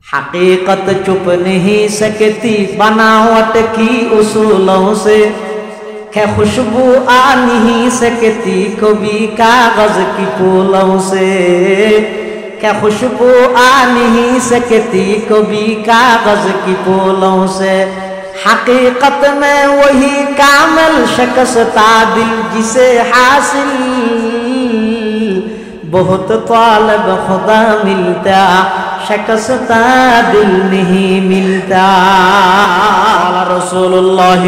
हकीकत चुप नहीं सकती बनावट की उसूलों से, क्या खुशबू आ नहीं सकती कभी कागज की फूलों से, क्या खुशबू आ नहीं सकती कभी कागज की फूलों से। हकीकत में वही कामिल शख्स था दिल जिसे हासिल बहुत तालब खुदा मिलता, शख्स था दिल नहीं मिलता। रसूलुल्लाह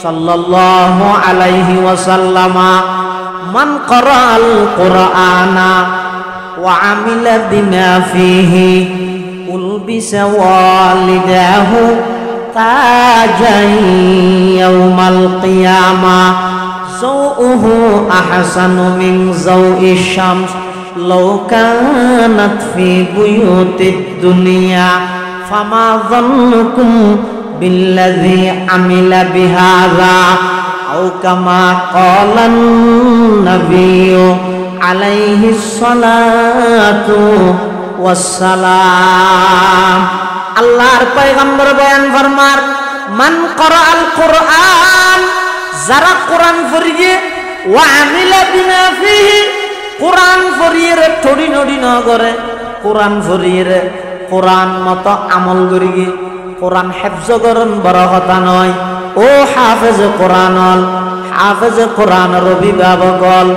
सल्लल्लाहु अलैहि वसल्लम मन क़रअल क़ुरआना व अमिल बिमा फीही उल्बिस वालिदाहु ताजन यौमल क़ियामा ज़ौउहु अहसनु मिन ज़ौइ शम्स लौ कानत फी बुयूतिद दुनिया फमा ज़न्नुकुम बिल्लज़ी अमिला बिहाज़ा औ कमा क़ालन नबिय्यु अलैहि सलातु वस्सलाम। अल्लाहर पैगम्बर बयान फरमार मन क़रअल क़ुरआन যারা কোরআন পড়িয়ে ওয়া আমিলা বিমা ফিহি কোরআন পড়িয়ে ঠড়ি নড়ি ন করে কোরআন পড়িয়ে কোরআন মতো আমল করিয়ে কোরআন হেফজ করন বড় কথা নয়। ও হাফেজ কোরআনল হাফেজ কোরআনের অভিভাবকল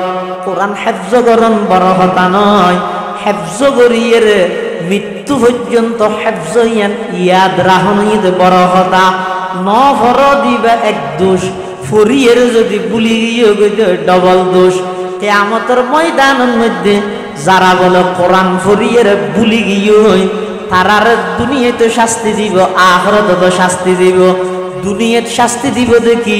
কোরআন হেফজ করন বড় কথা নয়। হেফজ করিয়ে মৃত্যু পর্যন্ত হেফজ ইয়াদ রাখন বড় কথা ন ভর দিবা এক দোষ ফরিয়ের যদি বুলি গিয়ে ডবল দোষ। কিয়ামতের ময়দানের মধ্যে যারা বলে কোরআন ফরিয়ের বুলি গিয়ে তারার দুনিয়াতে শাস্তি দিব আখিরাতে শাস্তি দিব। দুনিয়াত শাস্তি দিব দেখি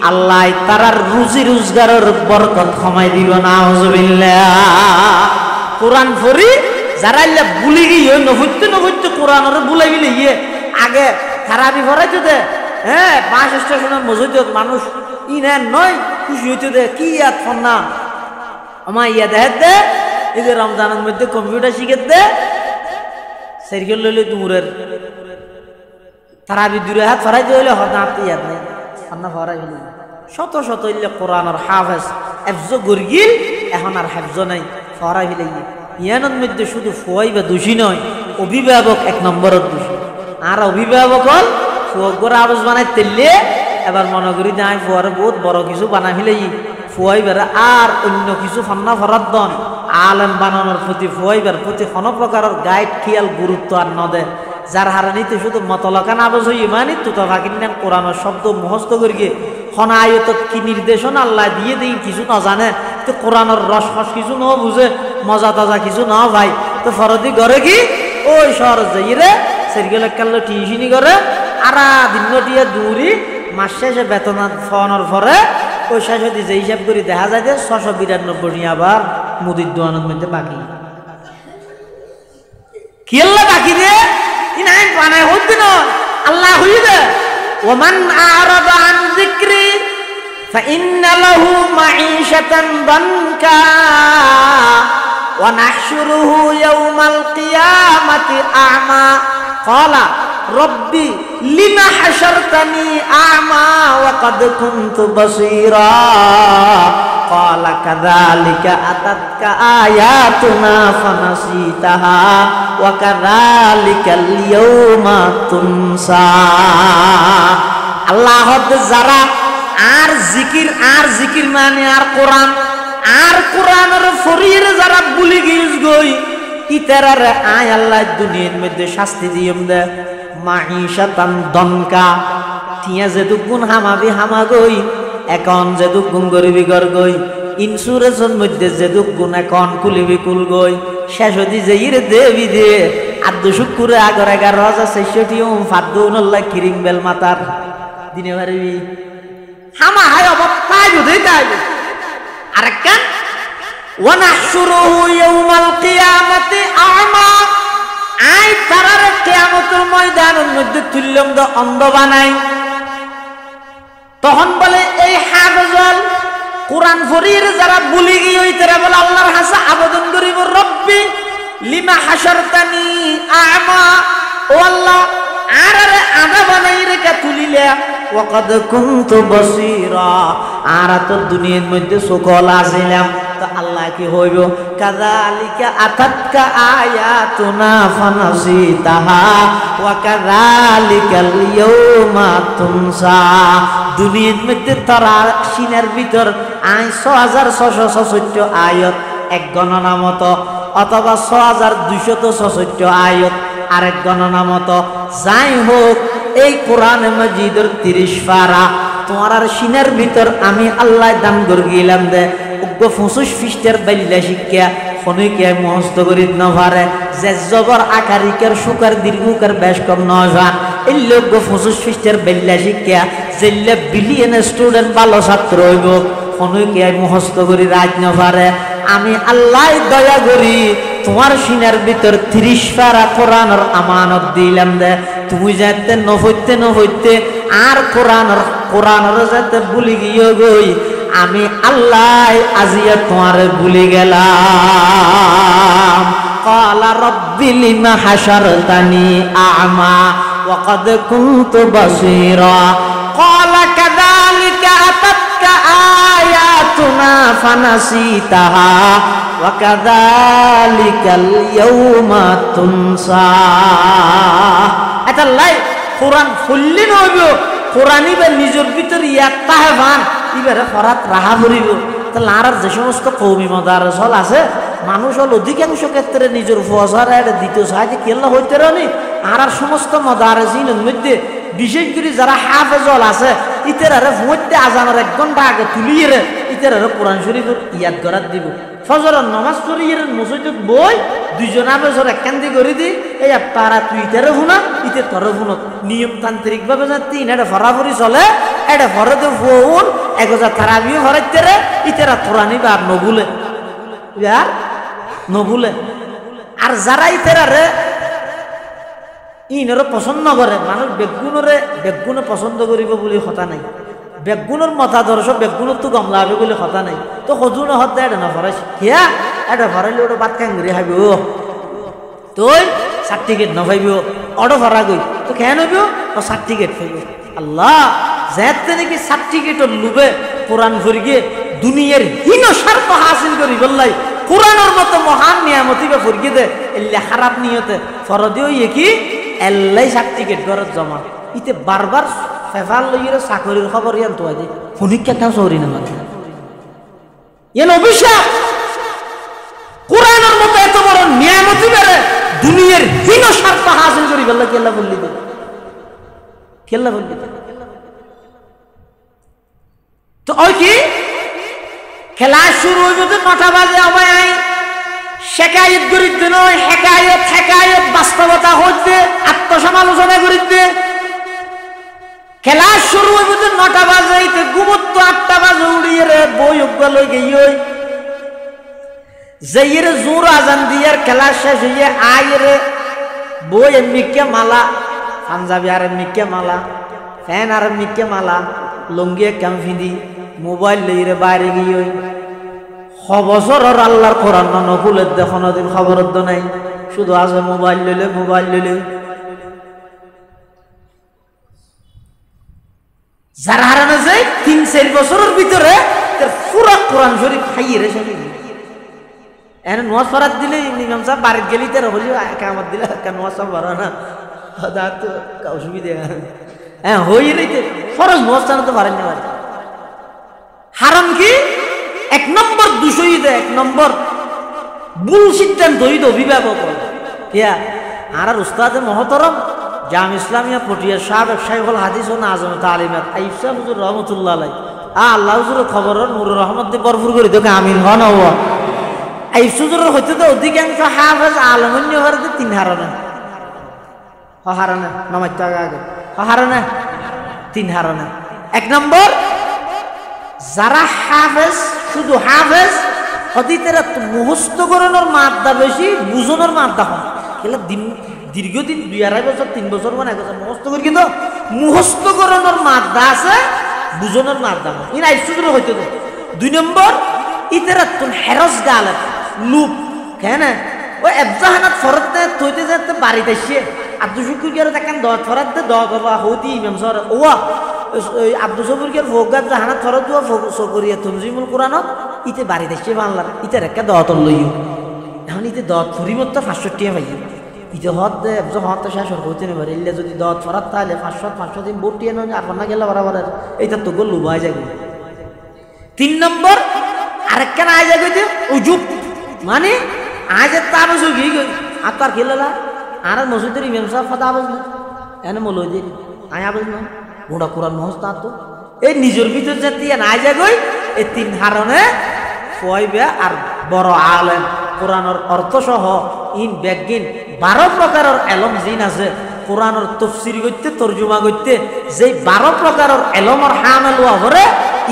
আল্লাহ তারার রুজি রোজগারের বরকত কমাই দিব না। আউযুবিল্লাহ। কোরআন ফরি যারা ইল্লা বুলি গিয়ে নহইতে কোরআনের বুলাই গিয়ে আগে খারাপি ফরাইতে দে। হ্যাঁ 5 স্টেশনের মসজিদত মানুষ ইনার নয় খুশি হইতে দে কি ইয়াদ ফন্না আমার ইয়া দেখ দে এই যে রমজানের মধ্যে কম্পিউটার শিখে দে সাইকেল লইলে দূরের তারাবি দূরে হাত ফরাইতে হইলে হঠাৎ ইয়াদ নেই ফন্না ফরাই হইলে শত শত ইল্লে কোরআনের হাফেজ হেফজ গরগিল এখন আর হেফজ নাই ফরাই হইলে ইয়ানোর মধ্যে শুধু ফুয়াই বা দোষী নয় অভিভাবক এক নম্বরের দোষী। আর অভিভাবক হল ফুয়ার আওয়াজ বানাই তেললে এবার মনে করি যে আমি ফুয়ারে বহুত বড় কিছু বানাই ফেলে ফুয়াইবার আর অন্য কিছু ফান্না ফরাত দন আলেম বানানোর প্রতি ফুয়াইবার প্রতি কোনো প্রকারের গাইড খেয়াল গুরুত্ব আর নদে যার হারানিতে শুধু মতলকান আওয়াজ হই মানি তো ফাঁকিন কোরআনের শব্দ মুখস্থ করিয়ে খনা আয়ত কি নির্দেশনা আল্লাহ দিয়ে দিই কিছু না জানে তো কোরআনের রস ফস কিছু ন বুঝে মজা তাজা কিছু না ভাই তো ফরদি ঘরে কি ওই শহর যাই রে সেরগেলে কাল্লো টিউশনি করে আর দিনটিয়া দূরি মাস শেষে বেতন ফোনের পরে ওই শেষে যে হিসাব করি দেখা যায় যে 692 আবার মুদির দোয়ানের মধ্যে বাকি কি আল্লাহ বাকি দিয়ে ইনাইন বানায় হইতে না আল্লাহ হইবে ওমান আরাদা আন যিকরি ফাইন্না লাহু মাঈশাতান দানকা ওয়া নাহশুরুহু ইয়াওমাল কিয়ামাতি আ'মা ক্বালা রব্বি লিমা হাশারতানি আ'মা ওয়া ক্বাদ কুনতু বাসীরা ক্বালা কাযালিকা আতাতকা আয়াতুনা ফানাসিতাহা ওয়া কাযালিকাল ইয়াওমা তুনসা। আল্লাহ যারা আর জিকির মানে আর কোরআনের ফরিয়ের যারা বুলি গিয়ে গই ইতারার আয় আল্লাহ দুনিয়ার মধ্যে শাস্তি দিয়ম দে মাঈশাতান দনকা তিয়া যে দুগুণ হামাবি হামাগই এখন যে দুগুণ গরিবি গর গই ইন্স্যুরেন্সের মধ্যে যে দুগুণ এখন কুলিবি কুল গই শেষ হদি যে ইরে দেবি দে আর দুশুক করে আগর 11,600 ফাদুল্লাহ কিরিং বেল মাতার দিনে পারবি হামা হায় অবস্থায় বুঝে তাই আরেকটা ওয়া নাহশুরুহু ইয়াওমাল কিয়ামাতি আ'মা আই তারার কিয়ামতের ময়দানের মধ্যে তুল্যম দ অন্ধ বানাই তখন বলে এই হাফেজল কোরআন ফরির যারা বুলি গিয়ে তারা বলে আল্লাহর কাছে আবেদন করিব রব্বি লিমা হাশারতানি আ'মা দিলা ওয়াকাদ কুনতু বাসীরা আর তো দুনিয়ার মধ্যে সকল আসিলাম তো আল্লাহ কি হইব কাযালিকা আতাতকা আয়াতুনা ফানাসিতাহা ওয়া কাযালিকাল ইয়াউমা তুনসা দুনিয়ার মধ্যে তারা সিনার ভিতর 6666 আয়াত এক গণনা মতো অথবা 6266 আয়াত আরেক গণনা মতো যাই হোক এই কোরআন মাজিদের 30 পারা তোমার আর সিনার ভিতর আমি আল্লাহ দান করে গেলাম দে 25 পৃষ্ঠার বাইল্লা শিক্ষা ফনিকে মুখস্থ করিত না পারে যে জবর আকারিকের সুকার দীর্ঘকার বেশ কম নজান এই লোক 25 পৃষ্ঠার বাইল্লা শিক্ষা যেল্লা বিলিয়ন স্টুডেন্ট ভালো ছাত্র হইব ফনিকে মুখস্থ করি রাজ না পারে আমি আল্লাহ দয়া করি তোমার সিনার ভিতর 30 পারা কোরআনের আমানত দিলাম দে তুমি যাতে নফইতে আর কোরআনের যাতে ভুলে গিয়ে গই আমি আল্লাহ আজিয়া তোমার ভুলে গেলাম ক্বালা রব্বি লিমা হাশারতানি আ'মা ওয়া ক্বাদ কুনতু বাসীরা ক্বালা কাযালিকা আতাতকা আয়াতুনা ফানাসিতাহা ওয়া কাযালিকাল ইয়াউমা তুনসা এটা লাই কোরআন ফুললি নইব কোরআন ইবে নিজের ভিতর ইয়াত্তা হেবান ইবারে ফরাত রাহা ভরিব তাহলে আর যে সমস্ত কওমি মাদারস হল আছে মানুষ হল অধিকাংশ ক্ষেত্রে নিজের ফসার এটা দ্বিতীয় সাহায্যে কেল্লা হইতে রানি আর সমস্ত মাদারসিনের মধ্যে বিশেষ করে যারা হাফেজ হল আছে ইতেরারে মধ্যে আজানের 1 ঘন্টা আগে তুলিয়ে ইতেরারে কোরআন শরীফ ইয়াদ করার দিব ফজরের নামাজ পড়িয়ে মসজিদত বই দুইজন আবেজর একখান্দি করে দি এই তারা তুই ইতারে শুনা ইতে তোর শুনত নিয়মতান্ত্রিক ভাবে যাতে এটা ফরাফরি চলে এটা ফরতে ফোন একজা তারাবিও ফরাইতে রে ইতেরা তোরানি বা নবুলে আর নবুলে আর যারা ইতেরারে ইনরে পছন্দ করে মানুষ বেগুনে পছন্দ করিব বলে কথা নাই বেগুনের মতাদর্শ বেগুনের তো গমলা হবে বলে কথা নাই তো সজু নহত এটা না ফরাইছ কিয়া এটা ফরাইলে ওটা বাদ খাই ঘুরে খাইব তুই সার্টিফিকেট নপাইব অটো ফরা গই তো খেয়ে নইব ও সার্টিফিকেট পাইব আল্লাহ যেতে নাকি সার্টিফিকেটর লুবে কোরআন ফরিয়ে দুনিয়ার হীন স্বার্থ হাসিল করি বললাই কোরআনের মতো মহান নিয়ামতি বা ফরিয়ে দে এল্লা খারাপ নিয়তে ফরদিও ইয়ে কি এল্লাই সার্টিফিকেট ঘরত জমা ইতে বারবার ফেফাল লইরে চাকরির খবর ইয়ান তো দে ফনিকা কাম সরি না মানে ইয়ান অভিশাপ কোরআনের মতো এত বড় নিয়ামতি বেরে দুনিয়ার হীন স্বার্থ হাসিল করি বললা কেল্লা বললি দে কেল্লা বললি দে তো ওই কি খেলা শুরু হইব তো 9টা বাজে আমায় আই শেখায়ত করিত নয় হেকায়ত বাস্তবতা হইতে আত্মসমালোচনা করিতে খেলা শুরু হইব তো 9টা বাজে ইতে ঘুমত 8টা বাজে উড়িয়ে রে বই উগা লই গইই যাইরে জোর আজান দিয়ার খেলা শেষ হইয়ে আইরে বই এমনিকে মালা পাঞ্জাবি আর এমনিকে মালা ফ্যান আর এমনিকে মালা লঙ্গিয়ে কাম ফিদি মোবাইল লইরে বাইরে গিয়ে বছরের আল্লাহর কোরআন নকুলের দেখো দিন খবর তো নাই শুধু আছে মোবাইল লইলে যারা হারানো যায় 3-4 বছরের ভিতরে পুরা কোরআন শরীফ খাইয়ে রে সব এনে নোয়াজ ফরাত দিলে ইমাম সাহেব বাড়িতে গেলি তার হলি কামাত দিলে নোয়াজ সাহেব ভরা না তো অসুবিধা হ্যাঁ হই রইতে ফরজ নোয়াজ তো পারেন না হারাম কি 1 নম্বর দুশোই দে 1 নম্বর ভুল সিদ্ধান্ত হইত অভিভাবক কিয়া আর উস্তাদে মহতরম জাম ইসলামিয়া পটিয়া সাবেক শাইখুল হাদিস ও নাজম তালিমাত আইফ সাহেব হুজুর রহমাতুল্লাহ আলাইহি আল্লাহ হুজুর খবর নূর রহমত দিয়ে ভরপুর করে তোকে আমিন হন হওয়া আইফ হুজুরের হইতে তো অধিকাংশ হাফেজ আলমন্য হরতে 3 হারানা নামাজ আগে হারানা 3 হারানা 1 নম্বর যারা হাফেজ শুধু হাফেজ হদিতেরা মুখস্থ করানোর মাত্রা বেশি বুঝানোর মাত্রা হয় কেলা দীর্ঘদিন 2-2.5 বছর 3 বছর মানে 1 বছর মুখস্থ করি কিন্তু মুখস্থ করানোর মাত্রা আছে বুঝানোর মাত্রা হয় ইন আইসুদুর হইতে তো 2 নম্বর ইতেরা তুন হেরস গাল লুপ কেন ওই এফজাহানাত ফরতে তৈতে যেতে বাড়িতে এসে আব্দুল শুকুর গিয়ে দেখেন দত ফরাত দে দত বাবা হতি ইমাম সর ওয়া আব্দুল শুকুর গিয়ে ফোগাত জাহানাত ফরাত দুয়া সকরিয়া তনজিমুল কোরআনত ইতে বাড়ি দেশে বাংলার ইতে রেখা দত লইও এখন ইতে দত ফুরিমত 500 টাকা পাইও ইতে হদ দে হদ তো শেষ হতে নেবে ইল্লে যদি দত ফরাত তাহলে 500 দিন ভোট টিয়ে নয় আর না গেলে বরাবর এইটা তো গোল লুবাই যাবে 3 নম্বর আরেকখানা আয় যাবে যে উজুব মানে আজ তার গিয়ে গই আর তার খেলা আর মসজিদের ইমাম সাহেব ফাদা আবাজ না এনে মলই দিয়ে আয় আবাজ না গোড়া কোরআন মহস তার তো এই নিজের ভিতর যাতে নাই যাগই এই 3 হারণে ফয়বে আর বড় আলেম কোরআনের অর্থ সহ ইন ব্যাগিন 12 প্রকারের এলম জিন আছে কোরআনের তাফসীর করতে তরজমা করতে যে 12 প্রকারের এলমর হামেল হওয়া হরে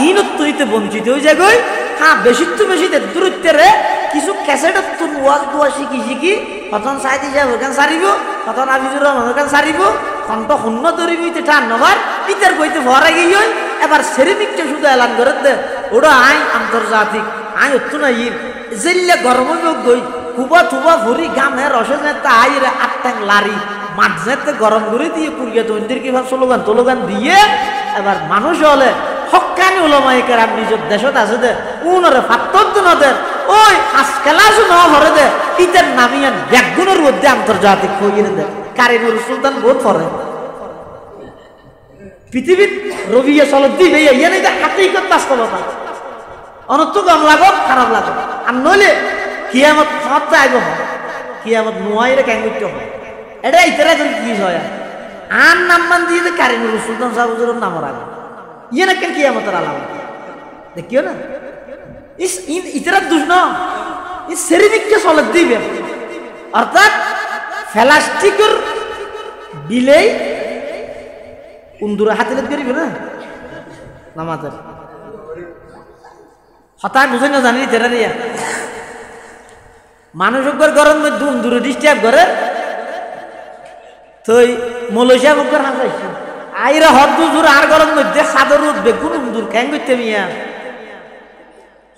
ইন তুইতে বঞ্চিত হয়ে যাগই হ্যাঁ বেশি তো বেশি দূরত্বেরে কিছু ক্যাসেটত তুন ওয়াজ দুয়া শিখি কতন সাইদি যাব গান সারিব কতন আবিজুর রহমান গান সারিব কণ্ঠ শূন্য ধরিব ইতে টান নবার ইতার কইতে ভরা গিয়ে এবার সেরেমিকটা শুধু এলান করে দে ওটা আইন আন্তর্জাতিক আইন হতো না ইন জেললে গরম গই কুবা থুবা ভরি গামে রসে যেতে আইরে আটটাং লারি মাঠ যেতে গরম করে দিয়ে কুড়িয়ে তৈরির কি ভাব স্লোগান দিয়ে এবার মানুষ হলে হক্কানি ওলামায়ে কেরাম নিজের দেশত আছে দে উনরে ফাত্তর নদের ওই আজকালাস ন হরে দে ইতের নামিয়ান ব্যাগুনের মধ্যে আন্তর্জাতিক কইয়ে দে কারিমুল সুলতান বহুত পড়ে পৃথিবীর রবিয়া চলত দিবে ইয়ানে দে হাকিকত বাস্তবতা অনন্ত গম লাগো খারাপ লাগো আর নইলে কিয়ামত সবটা আইব কিয়ামত নোয়াইরে কেন করতে হয় এটা ইতারা যদি কি হয় আর নাম্মান দিয়ে কারিমুল সুলতান সাহেবের নামর আগে ইয়ে না কেন কিয়ামতের আলামত দেখিও না ইতারা দুষ ন ই সেরিমিককে চলত দিবে অর্থাৎ প্লাস্টিকের বিলেই উন্দুরা হাতিলত করিবে না নামাজের হঠাৎ বুঝে না জানি তেরা দিয়া মানুষ গরম মধ্যে উন্দুরে ডিস্টার্ব করে তো মলয়েশিয়া মুখের হাসাইছে আইরা হদ দুজুর আর গরম মধ্যে সাদর উঠবে কোন উন্দুর কেন করতে মিয়া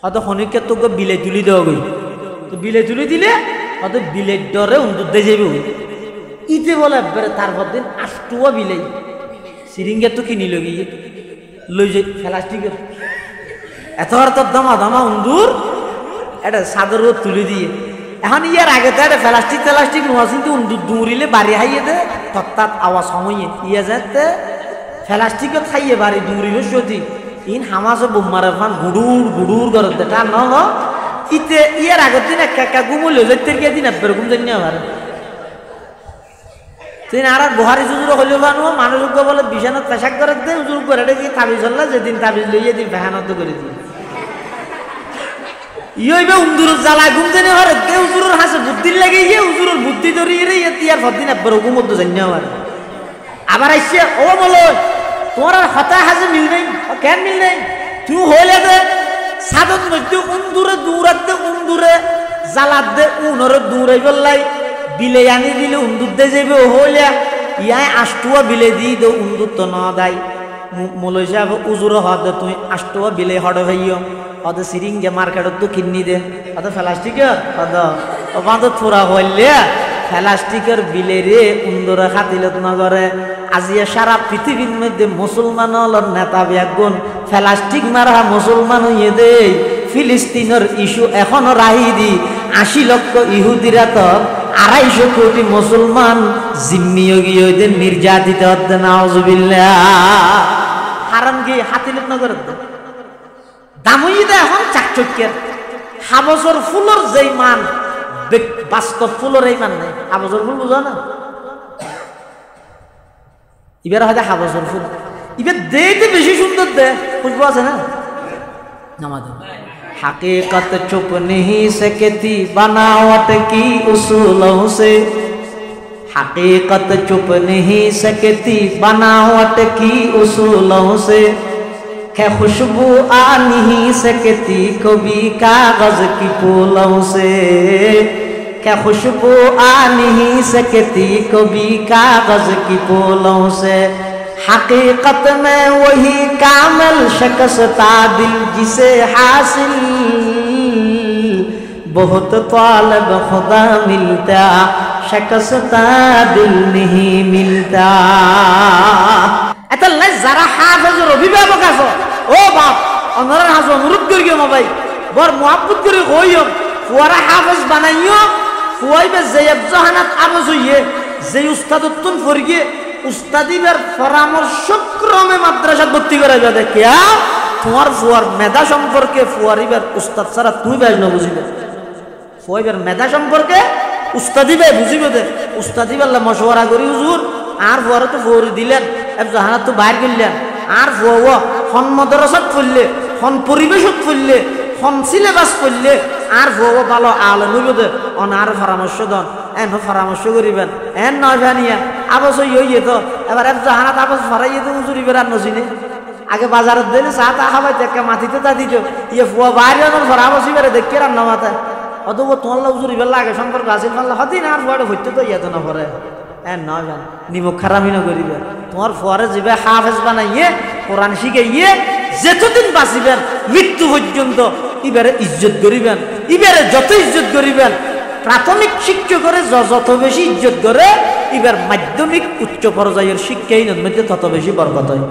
হয়তো খনিকে তোকে বিলে তুলি দেওয়া গই তো বিলে তুলি দিলে হয়তো বিলের ডরে উন্দুর দিয়ে যাবে ইতে বলে তারপর দিন আষ্টুয়া বিলেই সিরিঙ্গের তো কিনি গিয়ে লই যাই প্লাস্টিকের এত আর তোর দামা উন্দুর এটা সাদর তুলে দিয়ে এখন ইয়ার আগে তো একটা প্লাস্টিক নোয়া কিন্তু উন্দুর দৌড়িলে বাড়ি হাইয়ে দে তৎ আওয়াজ সময়ে ইয়ে যাতে প্লাস্টিকও খাইয়ে বাড়ি দৌড়িলে সত্যি ইন হামাসে বোমারে ফান গুড়ুর করে টান ন ইতে ইয়ার আগের দিন একা ঘুমলে যেতে গিয়ে দিন এরকম জানি আমার তিন আর বহারি জুজুর হইলে বানো মানুষ বলে বিছানাত পেশাক করে দে উজুর করে কি তাবিজ হল যেদিন তাবিজ লইয়ে দিন বেহানত করে দিই ইয়ইবে উন্দুর জ্বালা ঘুম জানি আর কে উজুরের হাসে বুদ্ধি লাগে গিয়ে উজুরের বুদ্ধি ধরিয়ে রে ইয়ার ভদিন এরকম মধ্যে জানি আমার আবার আইসে ও বলো তোমার আর হতা হাজে মিল নেই কেন মিল নেই তুই হইলে দে সাদত মধ্যে উন্দুরে দৌড়াতে উন্দুরে জ্বালাত দে উনরে দৌড়াই বললাই বিলে আনি দিলে উন্দুর দে যাবে হইলে ইয়াই আষ্টুয়া বিলে দি দে উন্দুর তো ন দাই মলয় সাহেব উজুরে হদ তুই আষ্টুয়া বিলে হড়ে ভাইও হদ সিরিঙ্গে মার্কেটত তো কিনি দে হদ প্লাস্টিকের হদ ওখান তো থোড়া হইলে প্লাস্টিকের বিলে রে উন্দুরে খাতিলত নগরে আজিয়া সারা পৃথিবীর মধ্যে মুসলমান হলর নেতা ব্যাগুন প্লাস্টিক মারা মুসলমান হইয়ে দে ফিলিস্তিনের ইস্যু এখনো রাহি দি 80 লক্ষ ইহুদিরা তো 250 কোটি মুসলমান জিম্মিও গিয়ে নির্যাতিত হতে নাউজুবিল্লাহ হারাম গিয়ে হাতিলত নগর দামইদা এখন চাকচক্যের হাবসর ফুলর যেই মান বাস্তব ফুলর এই মান নেই হাবসর ফুল বুঝো না এবার হয়তো হাবসর ফুল এবার দেখতে বেশি সুন্দর দে বুঝবো আছে না নামাজ हकीकत छुप नहीं सकती बनावट की उसूलों से हकीकत छुप नहीं सकती बनावट की उसूलों से क्या खुशबू आ नहीं सकती कभी कागज की फूलों से क्या खुशबू आ नहीं सकती कभी कागज की फूलों से हकीकत में वही कामिल शख्स था दिल जिसे हासिल बहुत तालब खुदा मिलता শাকসতা দিল নিহি মিলতা। এতলাই যারা হাফেজের অভিভাবক আছো, ও বাপ অনরার হাজ অনুরোধ করিও মাবাই, বর মুহাব্বত করে কইও ফুয়ারা হাফেজ বানাইও। ফুয়াইবে যে জাহানাত আবজ হইয়ে যে উস্তাদত্তুন ফরগিয়ে উস্তাদিবের পরামর্শক্রমে মাদ্রাসা ভর্তি করাইবে। দেখিয়া তোমার ফুয়ার মেধা সম্পর্কে ফুয়ারিবার উস্তাদ ছাড়া তুমি বেশ না বুঝিবে। ফুয়াইবার মেধা সম্পর্কে উস্তাদিবে বুঝিবে। দে উস্তাদিবাল্লা মশওয়ারা করি হুজুর আর ফুয়ারে তো ফৌরি দিলেন, জাহানাত তো বাইর করলেন, আর ফুয়া হন মদরসাত পড়লে, হন পরিবেশত পড়লে, হন সিলেবাস পড়লে আর ফুয়া ভালো আলো নইবে। অন আর পরামর্শ দন এন পরামর্শ করিবেন এন নয় ভানিয়া আবস হইয়ে তো এবার জাহানাত আবস ফরাইয়ে তো হুজুর ইবার আর নসিনে। আগে বাজারত দিলে চা তা খাবাই দেখা মাটিতে তা দিত ইয়ে ফুয়া বাইরে ফরা বসি বেড়ে দেখে রান্না মাথায় অতব তোমার হুজুর ইবার লাগে সম্পর্ক আসিল পারলে হতিন আর ফুয়াটা হইতে তো ইয়ে তো না পরে এন নয় ভান নিমক খারামি না করিবে। তোমার ফুয়ারে যাবে হাফেজ বানাইয়ে কোরআন শিখাইয়ে যেতদিন বাঁচিবেন মৃত্যু পর্যন্ত ইবারে ইজ্জত করিবেন। ইবারে যত ইজ্জত করিবেন প্রাথমিক শিক্ষকরে যত বেশি ইজ্জত করে, এবার মাধ্যমিক উচ্চ পর্যায়ের শিক্ষাহীনের মধ্যে তত বেশি বরকত হয়।